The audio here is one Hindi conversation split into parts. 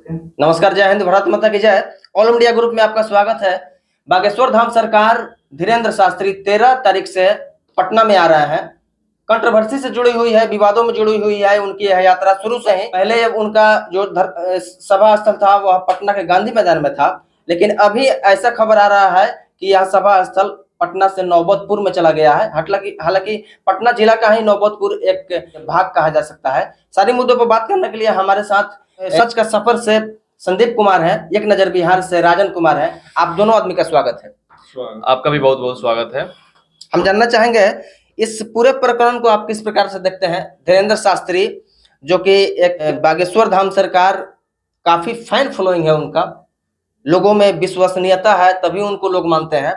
नमस्कार, जय हिंद, भारत माता की जय। ऑल इंडिया ग्रुप में आपका स्वागत है। बागेश्वर धाम सरकार धीरेन्द्र शास्त्री 13 तारीख से पटना में आ रहे हैं। कंट्रोवर्सी से जुड़ी हुई है, विवादों में जुड़ी हुई है उनकी यह यात्रा। शुरू से ही पहले उनका जो सभा स्थल था वह पटना के गांधी मैदान में था, लेकिन अभी ऐसा खबर आ रहा है कि यह सभा स्थल पटना से नौबतपुर में चला गया है। हालांकि पटना जिला का ही नौबतपुर एक भाग कहा जा सकता है। सारी मुद्दों पर बात करने के लिए हमारे साथ सच का सफर से संदीप कुमार है, एक नजर बिहार से राजन कुमार है। आप दोनों आदमी का स्वागत है। आपका भी बहुत बहुत स्वागत है। हम जानना चाहेंगे इस पूरे प्रकरण को आप किस प्रकार से देखते हैं। धीरेन्द्र शास्त्री जो कि एक बागेश्वर धाम सरकार, काफी फैन फॉलोइंग है उनका, लोगों में विश्वसनीयता है, तभी उनको लोग मानते हैं।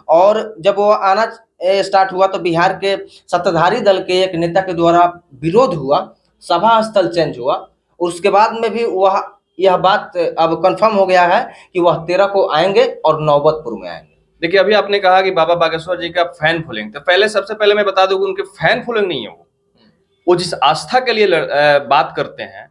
और जब वो आना स्टार्ट हुआ तो बिहार के सत्ताधारी दल के एक नेता के द्वारा विरोध हुआ, सभा स्थल चेंज हुआ। उसके बाद में भी यह बात अब कंफर्म हो गया है कि वह 13 को आएंगे और नौबतपुर में आएंगे। देखिए, अभी आपने कहा कि बाबा बागेश्वर जी का फैन फॉलोइंग, तो पहले सबसे पहले मैं बता दूं कि उनके फैन फॉलोइंग नहीं है। वो जिस आस्था के लिए बात करते हैं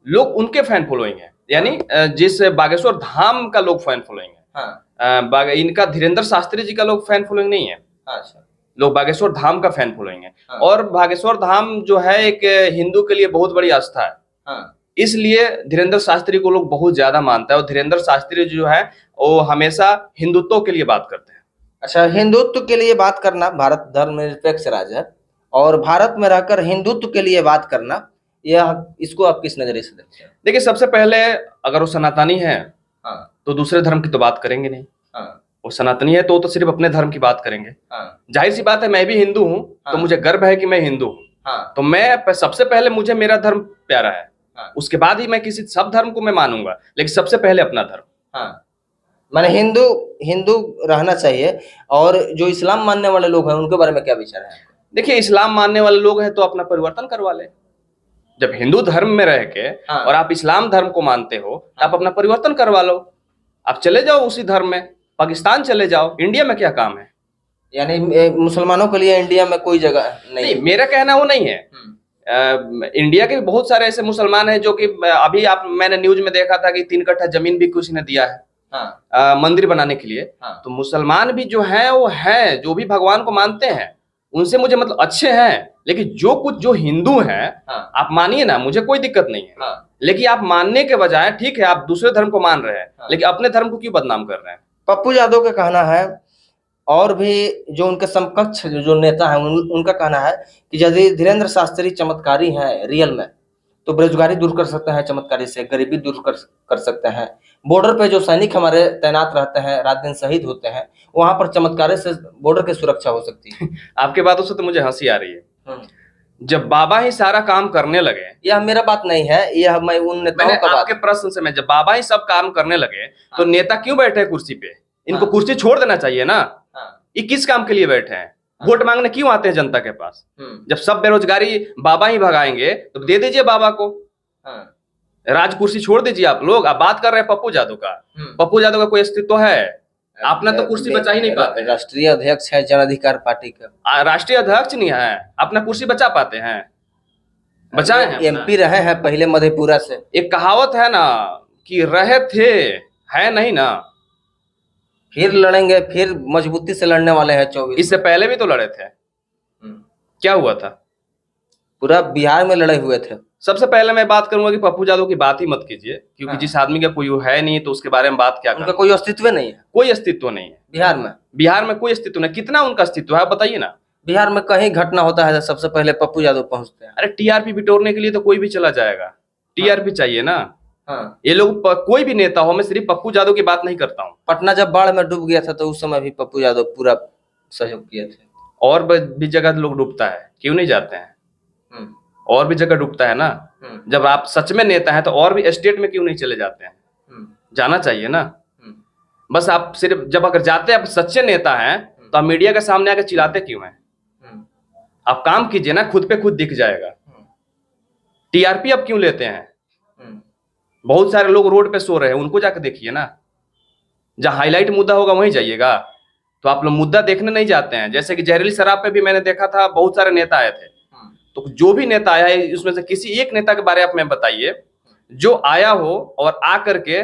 लोग, उनके फैन फॉलोइंग है। यानी जिस बागेश्वर धाम का लोग फैन फॉलोइंग है। इनका धीरेन्द्र शास्त्री जी का लोग फैन फॉलोइंग नहीं है। अच्छा, लोग बागेश्वर धाम का फैन फॉलोइंग है। और बागेश्वर धाम जो है एक हिंदू के लिए बहुत बड़ी आस्था है। इसलिए धीरेन्द्र शास्त्री को लोग बहुत ज्यादा मानता है। और धीरेन्द्र शास्त्री जो है वो हमेशा हिंदुत्व के लिए बात करते हैं। अच्छा, हिंदुत्व के लिए बात करना, भारत धर्मनिरपेक्ष राज्य है और भारत में रहकर हिंदुत्व के लिए बात करना, इसको आप किस नजरिए से देखते हैं? देखिए, सबसे पहले अगर वो सनातनी है तो दूसरे धर्म की तो बात करेंगे नहीं। वो सनातनी है तो सिर्फ अपने धर्म की बात करेंगे। जाहिर सी बात है, मैं भी हिंदू हूँ तो मुझे गर्व है कि मैं हिंदू हूँ। तो मैं सबसे पहले मुझे मेरा धर्म प्यारा है, उसके बाद ही मैं किसी सब धर्म को मैं मानूंगा, लेकिन सबसे पहले अपना धर्म। माने हिंदू रहना चाहिए। और जो इस्लाम मानने वाले लोग हैं उनके बारे में क्या विचार है? देखिए, इस्लाम मानने वाले लोग हैं तो अपना परिवर्तन करवा ले। जब हिंदू धर्म में रह के और आप इस्लाम धर्म को मानते हो तो आप अपना परिवर्तन करवा लो। आप चले जाओ उसी धर्म में, पाकिस्तान चले जाओ। इंडिया में क्या काम है? यानी मुसलमानों के लिए इंडिया में कोई जगह नहीं? मेरा कहना वो नहीं है। इंडिया के बहुत सारे ऐसे मुसलमान हैं जो कि अभी मैंने न्यूज में देखा था कि 3 कट्ठा जमीन भी किसी ने दिया है मंदिर बनाने के लिए। तो मुसलमान भी जो है वो है, जो भी भगवान को मानते हैं उनसे मुझे मतलब अच्छे हैं। लेकिन जो हिंदू हैं, आप मानिए ना, मुझे कोई दिक्कत नहीं है। लेकिन आप मानने के बजाय, ठीक है आप दूसरे धर्म को मान रहे हैं, लेकिन अपने धर्म को क्यों बदनाम कर रहे हैं? पप्पू यादव का कहना है और भी जो उनके समकक्ष जो नेता हैं उनका कहना है कि यदि धीरेन्द्र शास्त्री चमत्कारी हैं रियल में, तो बेरोजगारी दूर कर सकते हैं चमत्कारी से, गरीबी दूर कर सकते हैं। बॉर्डर पे जो सैनिक हमारे तैनात रहते हैं, रात दिन शहीद होते हैं, वहां पर चमत्कारी से बॉर्डर की सुरक्षा हो सकती है। आपके बातों से तो मुझे हंसी आ रही है। जब बाबा ही सारा काम करने लगे, यह मेरा बात नहीं है, यह मैं उन नेताओं का आपके प्रश्न से मैं, जब बाबा ही सब काम करने लगे तो नेता क्यों बैठे कुर्सी पे? इनको कुर्सी छोड़ देना चाहिए ना। ये किस काम के लिए बैठे हैं? वोट मांगने क्यों आते हैं जनता के पास? जब सब बेरोजगारी बाबा ही भगाएंगे तो दे दीजिए बाबा को राज कुर्सी, छोड़ दीजिए आप लोग। आप बात कर रहे हैं पप्पू यादव का। पप्पू यादव का कोई अस्तित्व है? आपने तो कुर्सी बचा ही नहीं पाते। राष्ट्रीय अध्यक्ष है जन अधिकार पार्टी का। राष्ट्रीय अध्यक्ष नहीं है, अपना कुर्सी बचा पाते हैं? बचाए हैं? एमपी रहे हैं पहले मधेपुरा से। एक कहावत है ना कि रहे थे, है नहीं ना, फिर लड़ेंगे, फिर मजबूती से लड़ने वाले हैं 24। इससे पहले भी तो लड़े थे। क्या हुआ था? पूरा बिहार में लड़े हुए थे। सबसे पहले मैं बात करूंगा कि पप्पू यादव की बात ही मत कीजिए, क्योंकि जिस आदमी का कोई है नहीं तो उसके बारे में बात क्या? उनका कोई अस्तित्व नहीं है। कोई अस्तित्व नहीं है बिहार में कोई अस्तित्व नहीं। कितना उनका अस्तित्व है बताइए ना। बिहार में कहीं घटना होता है सबसे पहले पप्पू यादव पहुंचते हैं। अरे टीआरपी बिटोरने के लिए तो कोई भी चला जाएगा। टीआरपी चाहिए ना। ये लोग कोई भी नेता हो, मैं सिर्फ पप्पू यादव की बात नहीं करता हूँ। पटना जब बाढ़ में डूब गया था तो उस समय भी पप्पू यादव पूरा सहयोग किए थे। और भी जगह लोग डूबता है, क्यों नहीं जाते हैं? और भी जगह डूबता है ना। जब आप सच में नेता हैं तो और भी स्टेट में क्यों नहीं चले जाते हैं? जाना चाहिए ना। बस आप सिर्फ जब अगर जाते हैं, आप सच्चे नेता हैं, तो आप मीडिया के सामने आकर चिल्लाते क्यों हैं? आप काम कीजिए ना, खुद पे खुद दिख जाएगा। टीआरपी आप क्यों लेते हैं? बहुत सारे लोग रोड पे सो रहे हैं, उनको जाकर देखिए ना। जहां हाईलाइट मुद्दा होगा वहीं जाइएगा। तो आप लोग मुद्दा देखने नहीं जाते हैं। जैसे कि जहरीली शराब पे भी मैंने देखा था, बहुत सारे नेता आए थे। तो जो भी नेता आया है उसमें से किसी एक नेता के बारे में बताइए जो आया हो और आ करके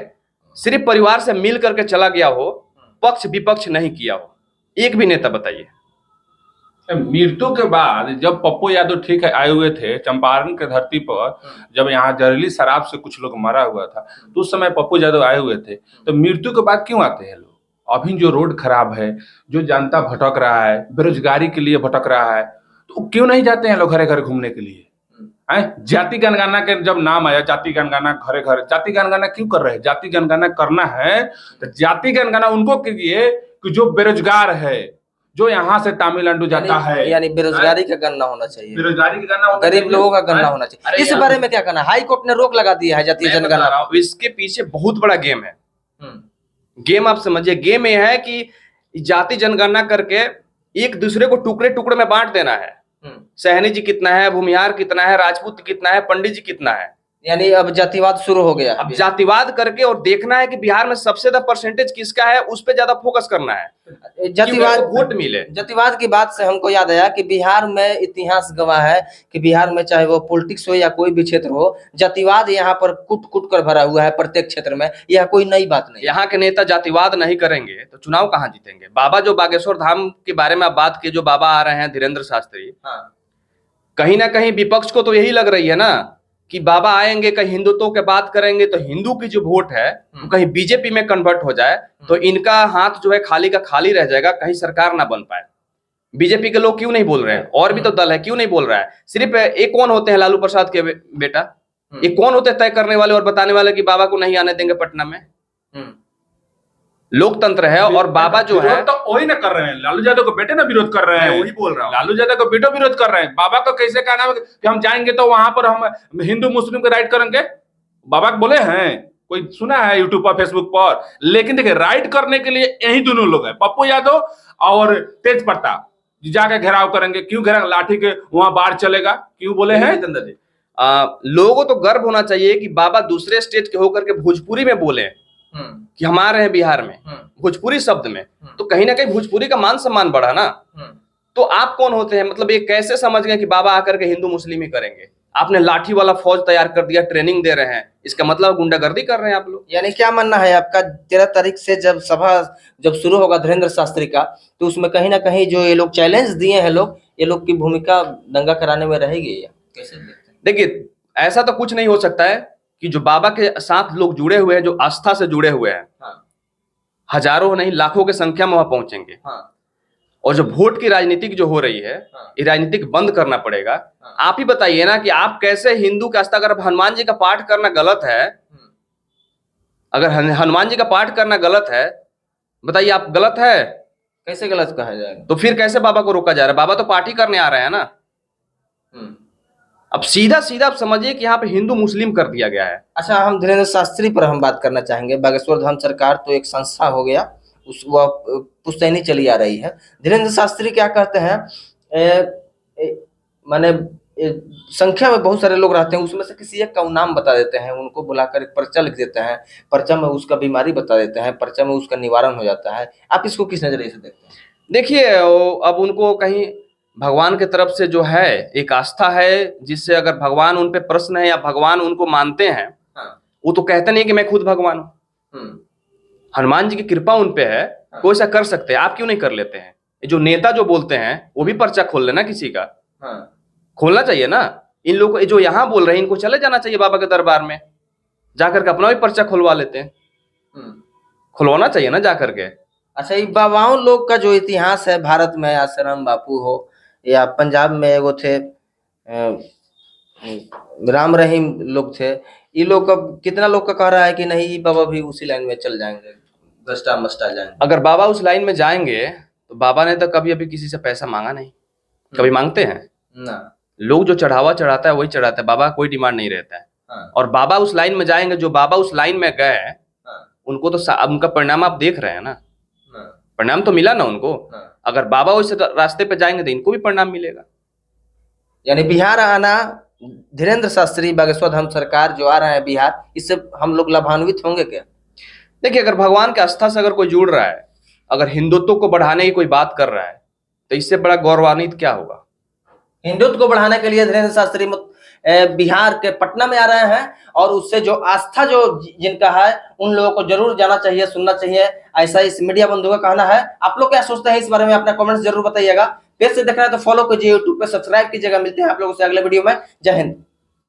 सिर्फ परिवार से मिल करके चला गया हो, पक्ष विपक्ष नहीं किया हो, एक भी नेता बताइए। मृत्यु के बाद जब पप्पू यादव ठीक है आए हुए थे चंपारण के धरती पर, जब यहाँ जहरीली शराब से कुछ लोग मरा हुआ था, तो उस समय पप्पू यादव आए हुए थे। तो मृत्यु के बाद क्यों आते हैं लोग? अभी जो रोड खराब है, जो जनता भटक रहा है, बेरोजगारी के लिए भटक रहा है, तो क्यों नहीं जाते हैं लोग घरे घर घूमने के लिए? जाति जनगणना के जब नाम आया, जाति जनगणना घरे घर, जाति जनगणना क्यों कर रहे हैं? जाति जनगणना करना है तो जाति जनगणना उनको कीजिए कि जो बेरोजगार है, जो यहाँ से तमिलनाडु जाता है, यानी बेरोजगारी का गणना होना चाहिए, बेरोजगारी की गणना, गरीब लोगों का गणना होना चाहिए। इस बारे में क्या कहना? हाई कोर्ट ने रोक लगा दिया है जातीय जनगणना। इसके पीछे बहुत बड़ा गेम है। गेम आप समझिए, गेम ये है कि जाति जनगणना करके एक दूसरे को टुकड़े टुकड़े में बांट देना है। सहनी जी कितना है, भूमिहार कितना है, राजपूत कितना है, पंडित जी कितना है, यानी अब जातिवाद शुरू हो गया। अब जातिवाद करके और देखना है कि बिहार में सबसे ज्यादा परसेंटेज किसका है, उस पे ज्यादा फोकस करना है, जातिवाद वोट मिले। जातिवाद की बात से हमको याद आया कि बिहार में इतिहास गवाह है कि बिहार में चाहे वो पॉलिटिक्स हो या कोई भी क्षेत्र हो, जातिवाद यहाँ पर कुट कुट कर भरा हुआ है प्रत्येक क्षेत्र में। यह कोई नई बात नहीं। यहाँ के नेता जातिवाद नहीं करेंगे तो चुनाव कहाँ जीतेंगे? बाबा जो बागेश्वर धाम के बारे में आप बात की, जो बाबा आ रहे हैं धीरेंद्र शास्त्री, कहीं ना कहीं विपक्ष को तो यही लग रही है ना कि बाबा आएंगे कहीं हिंदुत्व के बात करेंगे तो हिंदू की जो वोट है वो कहीं बीजेपी में कन्वर्ट हो जाए तो इनका हाथ जो है खाली का खाली रह जाएगा, कहीं सरकार ना बन पाए। बीजेपी के लोग क्यों नहीं बोल रहे हैं? और भी तो दल है, क्यों नहीं बोल रहा है? सिर्फ एक कौन होते हैं लालू प्रसाद के बेटा, ये कौन होते हैं तय करने वाले और बताने वाले कि बाबा को नहीं आने देंगे पटना में? लोकतंत्र है और बाबा जो है तो वही ना कर रहे हैं, लालू यादव को बेटे ना विरोध कर रहे हैं, वही बोल रहा हूँ। लालू यादव को बेटो विरोध कर रहे हैं। बाबा को कैसे कहना है कि हम जाएंगे तो वहां पर हम हिंदू मुस्लिम को राइट करेंगे? बाबा को बोले हैं, कोई सुना है यूट्यूब पर, फेसबुक पर? लेकिन देखिए, राइट करने के लिए यही दोनों लोग हैं, पप्पू यादव और तेज प्रताप, जाके घेराव करेंगे। क्यों घेराव? लाठी के वहां बाढ़ चलेगा, क्यों बोले हैं? लोगों को तो गर्व होना चाहिए कि बाबा दूसरे स्टेट के होकर के भोजपुरी में बोले कि हम आ रहे हैं बिहार में, भोजपुरी शब्द में, तो कहीं ना कहीं भोजपुरी का मान सम्मान बढ़ा ना। तो आप कौन होते हैं? मतलब ये कैसे समझ गए कि बाबा आकर के हिंदू मुस्लिम ही करेंगे? आपने लाठी वाला फौज तैयार कर दिया, ट्रेनिंग दे रहे हैं, इसका मतलब गुंडागर्दी कर रहे हैं आप लोग। यानी क्या मानना है आपका? 13 तारीख से जब सभा शुरू होगा धीरेंद्र शास्त्री का, तो उसमें कहीं ना कहीं जो ये लोग चैलेंज दिए हैं लोग, ये लोग की भूमिका दंगा कराने में रहेगी या कैसे? देखिए, ऐसा तो कुछ नहीं हो सकता है कि जो बाबा के साथ लोग जुड़े हुए हैं, जो आस्था से जुड़े हुए हैं, हजारों नहीं लाखों की संख्या में वहां पहुंचेंगे। और जो वोट की राजनीति जो हो रही है, ये राजनीतिक बंद करना पड़ेगा। आप ही बताइए ना कि आप कैसे हिंदू का आस्था, अगर हनुमान जी का पाठ करना गलत है, अगर हनुमान जी का पाठ करना गलत है, बताइए आप गलत है? कैसे गलत कहा जाएगा? तो फिर कैसे बाबा को रोका जा रहा है? बाबा तो पार्टी करने आ रहे हैं ना। अब सीधा सीधा आप समझिए कि यहाँ पे हिंदू मुस्लिम कर दिया गया है। अच्छा, हम धीरेंद्र शास्त्री पर हम बात करना चाहेंगे। बागेश्वर धाम सरकार तो एक संस्था हो गया, उस वह पुश्तैनी चली आ रही है। धीरेंद्र शास्त्री क्या कहते हैं, माने संख्या में बहुत सारे लोग रहते हैं, उसमें से किसी एक का नाम बता देते हैं, उनको बुलाकर एक पर्चा लिख देते हैं, पर्चा में उसका बीमारी बता देते हैं, पर्चा में उसका निवारण हो जाता है। आप इसको किस नजरिए से देखते हैं? देखिए, अब उनको कहीं भगवान की तरफ से जो है एक आस्था है, जिससे अगर भगवान उन पे प्रश्न है या भगवान उनको मानते हैं, वो तो कहते नहीं कि मैं खुद भगवान हूँ। हनुमान जी की कृपा उन पे है, कोई ऐसा कर सकते हैं, आप क्यों नहीं कर लेते हैं? जो नेता जो बोलते हैं वो भी पर्चा खोल लेना, किसी का खोलना चाहिए ना। इन लोगों को जो यहाँ बोल रहे हैं, इनको चले जाना चाहिए बाबा के दरबार में, जाकर के अपना भी पर्चा खुलवा लेते हैं, खुलवाना चाहिए ना जाकर के। अच्छा, ये बाबाओं लोग का जो इतिहास है भारत में, आश्रम बापू हो या पंजाब में एगो थे राम रहीम लोग थे, ये लोग का कितना लोग का कह रहा है कि नहीं बाबा भी उसी लाइन में चल जाएंगे, दस्ता मस्ता जाएंगे। अगर बाबा उस लाइन में जाएंगे तो बाबा ने तो कभी अभी किसी से पैसा मांगा नहीं, कभी मांगते हैं ना। लोग जो चढ़ावा चढ़ाता है वही चढ़ाता है, बाबा कोई डिमांड नहीं रहता है। और बाबा उस लाइन में जाएंगे, जो बाबा उस लाइन में गए उनको तो उनका परिणाम आप देख रहे हैं ना, परिणाम तो मिला ना उनको। अगर बाबा उस रास्ते पे जाएंगे तो इनको भी परिणाम मिलेगा। यानी बिहार आना, धीरेंद्र शास्त्री बागेश्वर धाम सरकार जो आ रहा है बिहार, इससे हम लोग लाभान्वित होंगे क्या? देखिए, अगर भगवान की आस्था से अगर कोई जुड़ रहा है, अगर हिंदुत्व को बढ़ाने की कोई बात कर रहा है, तो इससे बड़ा गौरवान्वित क्या होगा? हिंदुत्व को बढ़ाने के लिए धीरेंद्र शास्त्री बिहार के पटना में आ रहे हैं और उससे जो आस्था जो जिनका है उन लोगों को जरूर जाना चाहिए, सुनना चाहिए, ऐसा इस मीडिया बंधु का कहना है। आप लोग क्या सोचते हैं इस बारे में अपना कमेंट्स जरूर बताइएगा। पेज से देखना है तो फॉलो कीजिए, यूट्यूब पे सब्सक्राइब कीजिएगा। मिलते हैं आप लोगों से अगले वीडियो में। जय हिंद।